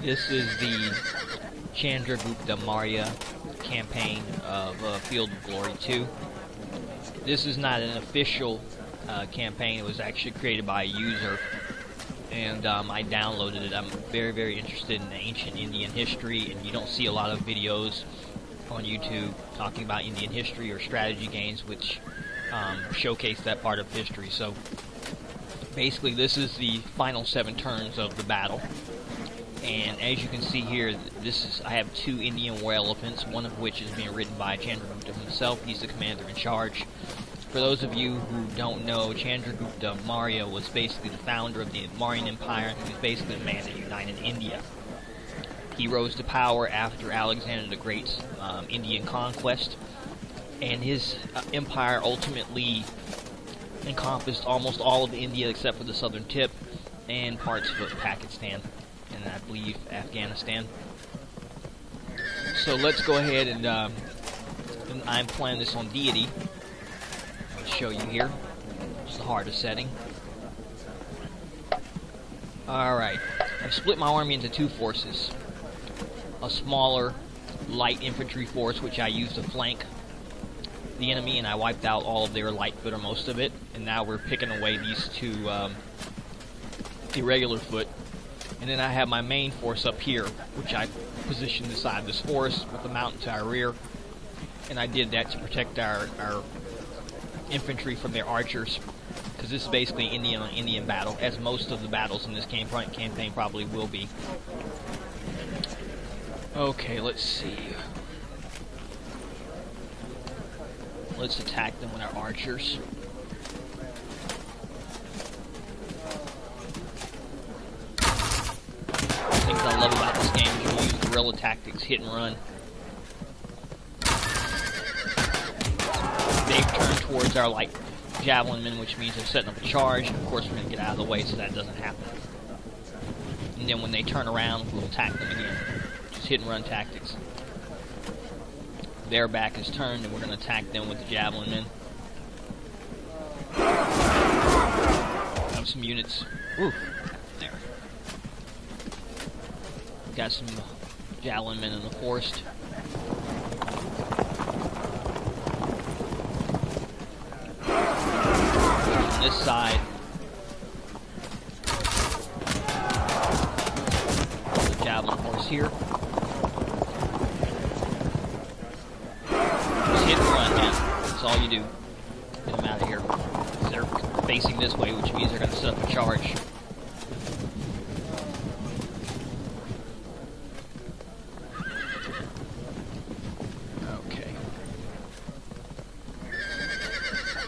This is the Chandragupta Maurya campaign of Field of Glory 2. This is not an official campaign. It was actually created by a user, and I downloaded it. I'm very, very interested in ancient Indian history, and you don't see a lot of videos on YouTube talking about Indian history or strategy games which showcase that part of history. So basically this is the final 7 turns of the battle. And as you can see here, I have 2 Indian war elephants, one of which is being ridden by Chandragupta himself. He's the commander in charge. For those of you who don't know, Chandragupta Maurya was basically the founder of the Mauryan Empire, and he was basically the man that united India. He rose to power after Alexander the Great's Indian conquest, and his empire ultimately encompassed almost all of India except for the southern tip and parts of Pakistan and I believe Afghanistan. So let's go ahead and I'm playing this on Deity. I'll show you here. It's the hardest setting. Alright, I've split my army into 2 forces. A smaller light infantry force which I used to flank the enemy, and I wiped out all of their light foot or most of it, and now we're picking away these 2 irregular foot. And then I have my main force up here, which I positioned beside this forest with the mountain to our rear, and I did that to protect our infantry from their archers, because this is basically Indian on Indian battle, as most of the battles in this campaign probably will be. Okay, let's see. Let's attack them with our archers. Things I love about this game is you use guerrilla tactics, hit and run. They've turned towards our javelin men, which means they're setting up a charge. Of course, we're going to get out of the way so that doesn't happen. And then when they turn around, we'll attack them again. Just hit and run tactics. Their back is turned, and we're going to attack them with the javelin men. Have some units. Ooh, there. Got some javelin men in the forest. On this side, the javelin force here. Hit and run, man. That's all you do. Get them out of here. They're facing this way, which means they're going to set up a charge. Okay.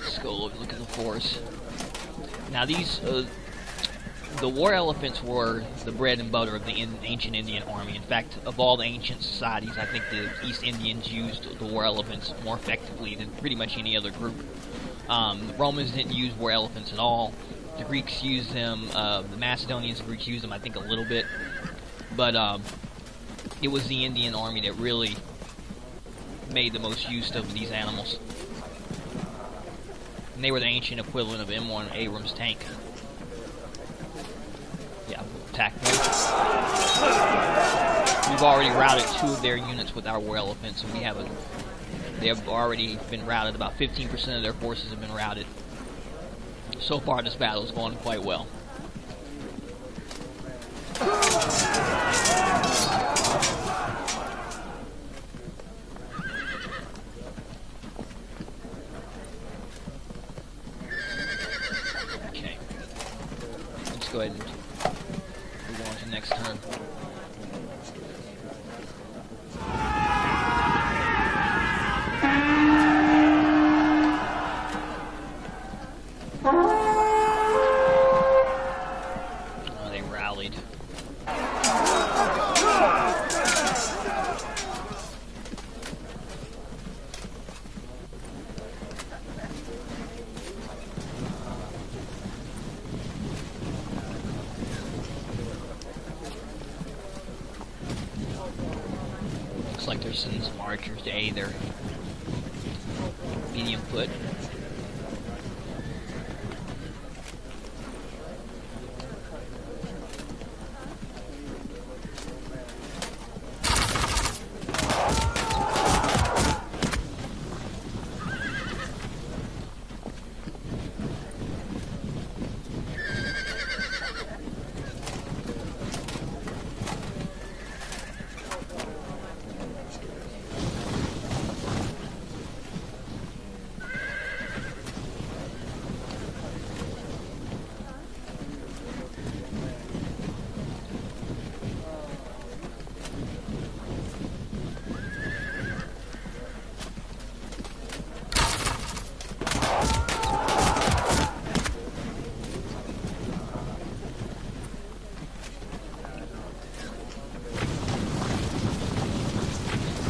Let's go look at the force. Now these, the war elephants were the bread and butter of the ancient Indian army. In fact, of all the ancient societies, I think the East Indians used the war elephants more effectively than pretty much any other group. The Romans didn't use war elephants at all. The Greeks used them. The Macedonians and Greeks used them, I think, a little bit. But it was the Indian army that really made the most use of these animals. And they were the ancient equivalent of M1 Abrams tank. Yeah, we'll attack them. We've already routed 2 of their units with our war elephants, and they have already been routed. About 15% of their forces have been routed. So far, this battle is going quite well. Okay. Let's go ahead and move on to the next turn. They rallied. Looks like they're sending some archers to aid their medium foot.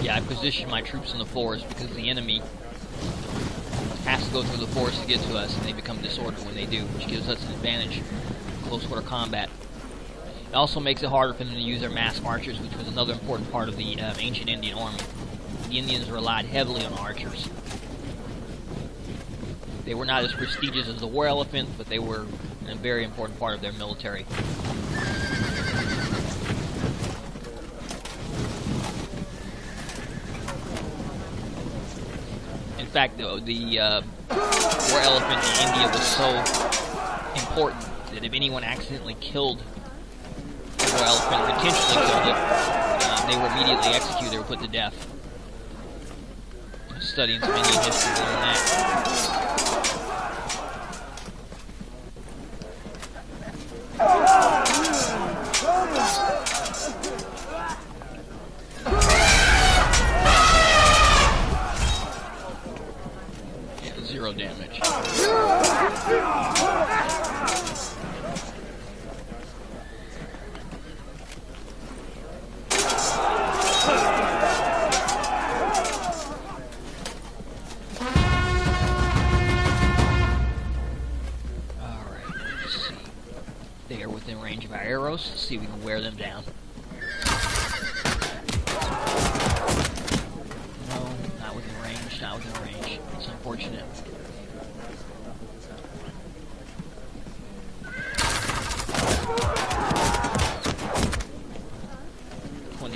Yeah, I position my troops in the forest because the enemy has to go through the forest to get to us, and they become disordered when they do, which gives us an advantage in close quarter combat. It also makes it harder for them to use their masked archers, which was another important part of the ancient Indian army. The Indians relied heavily on archers. They were not as prestigious as the war elephant, but they were a very important part of their military. In fact, the war elephant in India was so important that if anyone accidentally killed the war elephant or intentionally killed it, they were immediately executed or put to death. Studying some Indian history to learn that. Yeah, 0 damage. They are within range of our arrows. Let's see if we can wear them down. No, not within range, not within range. It's unfortunate.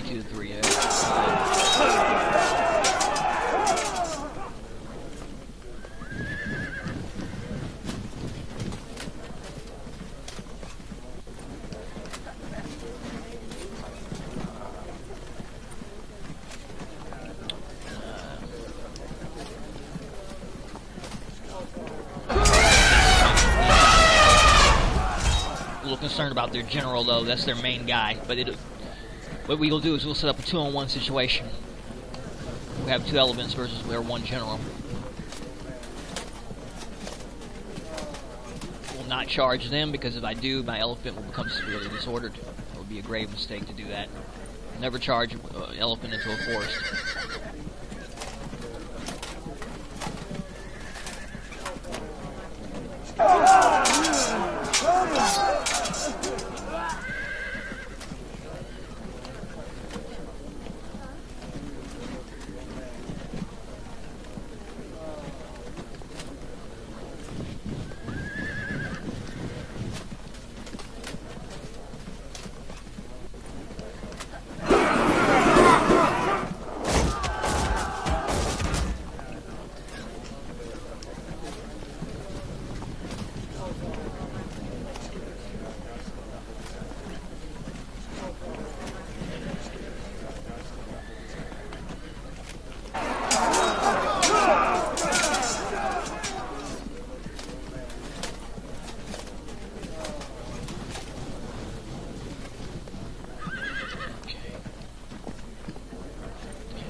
To 3. A little concerned about their general, though. That's their main guy, but what we'll do is we'll set up a 2-on-1 situation. We have 2 elephants versus we're 1 general. We'll not charge them, because if I do, my elephant will become severely disordered. It would be a grave mistake to do that. Never charge an elephant into a forest.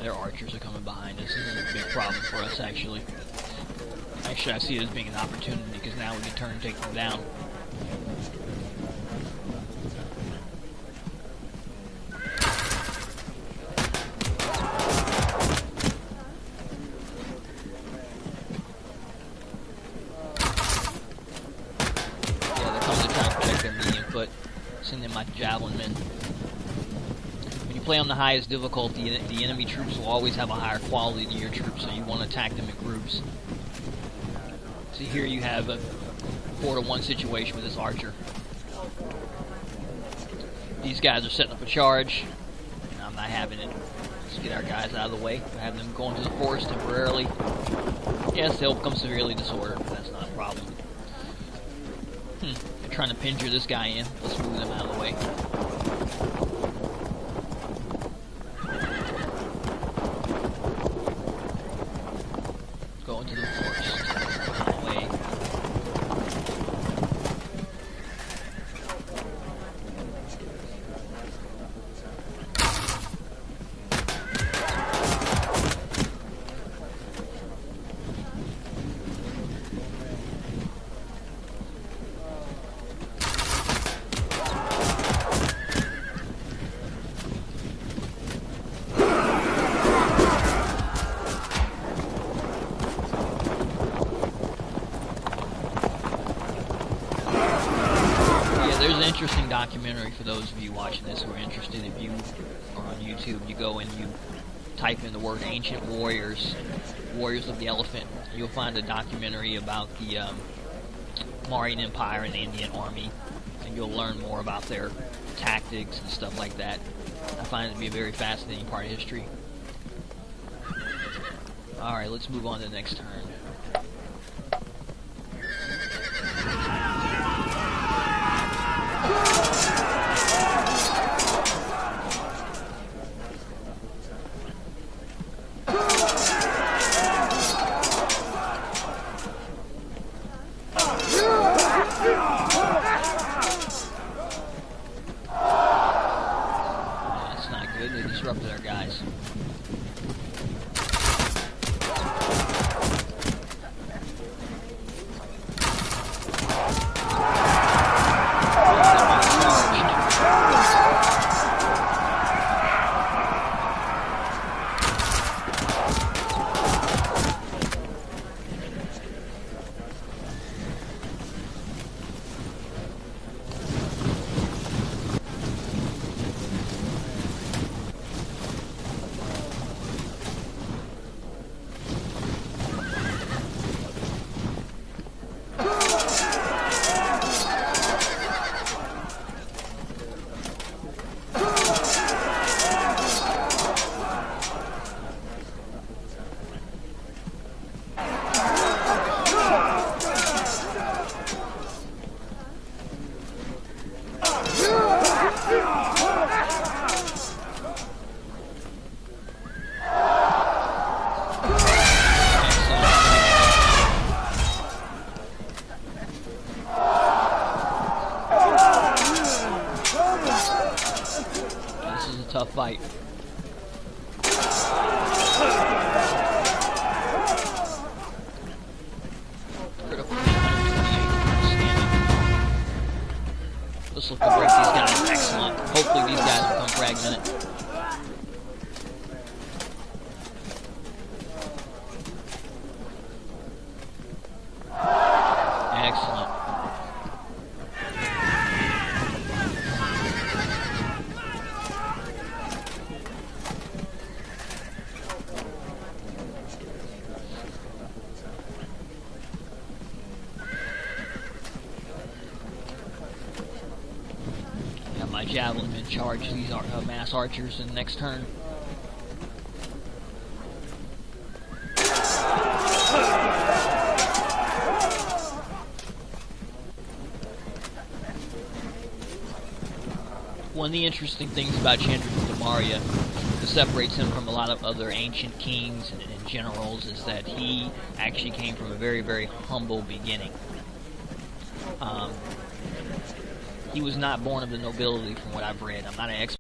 Their archers are coming behind us. This is a big problem for us, actually. Actually, I see it as being an opportunity, because now we can turn and take them down. Yeah, they're coming to try and protect their medium foot. Send in my javelin men. Play on the highest difficulty, the enemy troops will always have a higher quality than your troops, so you want to attack them in groups. See, here you have a 4-to-1 situation with this archer. These guys are setting up a charge, and I'm not having it. Let's get our guys out of the way. We'll have them go into the forest temporarily. Yes, they'll become severely disordered, but that's not a problem. They're trying to pincher this guy in. Let's move them out of the way. Go into the forest. Away. documentary for those of you watching this who are interested. If you are on YouTube, you go and you type in the word ancient warriors, warriors of the elephant, you'll find a documentary about the Mauryan Empire and the Indian army, and you'll learn more about their tactics and stuff like that. I find it to be a very fascinating part of history. Alright, let's move on to the next turn. That's not good, they disrupted our guys. Tough fight. Let's look to break these guys. Excellent. Hopefully these guys become fragmented. Excellent. My javelin men charge these mass archers in the next turn. One of the interesting things about Chandragupta Maurya that separates him from a lot of other ancient kings and generals is that he actually came from a very, very humble beginning. He was not born of the nobility, from what I've read. I'm not an expert.